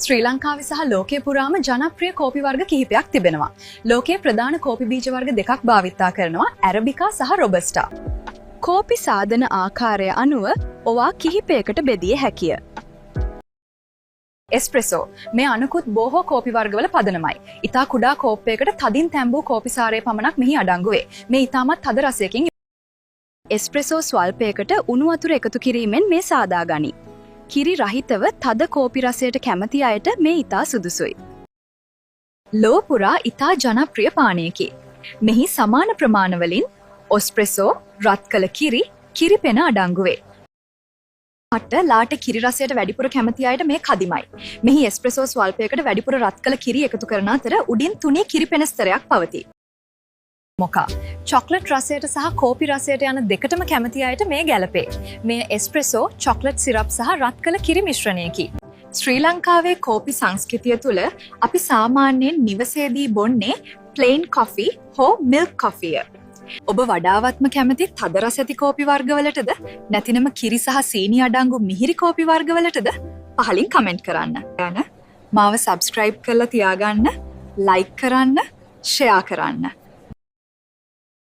ශ්‍රී ලංකාවේ සහ ලෝකයේ පුරාම ජනප්‍රිය කෝපි වර්ග කිහිපයක් තිබෙනවා. ලෝකයේ ප්‍රධාන කෝපි බීජ වර්ග දෙකක් භාවිතා කරනවා, ඇරබිකා සහ රොබස්ටා. කෝපි සාධන ආකාරය අනුව ඔවා කිහිපයකට බෙදිය හැකිය. එස්ප්‍රෙසෝ මේ අනෙකුත් බොහෝ කෝපි වර්ගවල පදනමයි. ඉතා කුඩා කෝප්පයකට තදින් තැඹූ කෝපි සාරය පමණක් මෙහි අඩංගු වේ. මේ ඉතාමත් තද රසයකින් එස්ප්‍රෙසෝ ස්වල්පයකට උණු වතුර එකතු කිරීමෙන් මේ සාදා ගනී. කිරි රහිතව තද කෝපි රසයට කැමති අයට මේ ඉතා සුදුසුයි. ලොව පුරා ඉතා ජනප්‍රිය පානයකි. මෙහි සමාන ප්‍රමාණවලින් ඔස්ප්‍රෙසෝ, රත් කළ කිරි, කිරිපෙන අඩංගු වේ. ලාට කිරි රසයට වැඩිපුර කැමති අයට මේ කදිමයි. මෙහි එස්ප්‍රෙසෝ ස්වල්පයකට වැඩිපුර රත් කළ කිරි එකතු කරන අතර උඩින් තුනේ කිරිපෙන ස්තරයක් පවතී. මොකා චොක්ලට් රසයට සහ කෝපි රසයට යන දෙකටම කැමති අයට මේ ගැලපේ. මේ එස්ප්‍රෙසෝ චොක්ලට් සිරප් සහ රත් කළ කිරි මිශ්‍රණයකි. ශ්‍රී ලංකාවේ කෝපි සංස්කෘතිය තුළ අපි සාමාන්‍යයෙන් නිවසේදී බොන්නේ ප්ලේන් කොෆි හෝ මිල්ක් කොෆිය. ඔබ වඩාවත්ම කැමති තද රස ඇති කෝපි වර්ගවලටද නැතිනම කිරි සහ සීනි අඩංගු මිහිරි කෝපි වර්ගවලටද පහලින් කමෙන්ට් කරන්න. මාව සබ්ස්ක්‍රයිබ් කරලා තියාගන්න, ලයික් කරන්න, ෂෙයා කරන්න.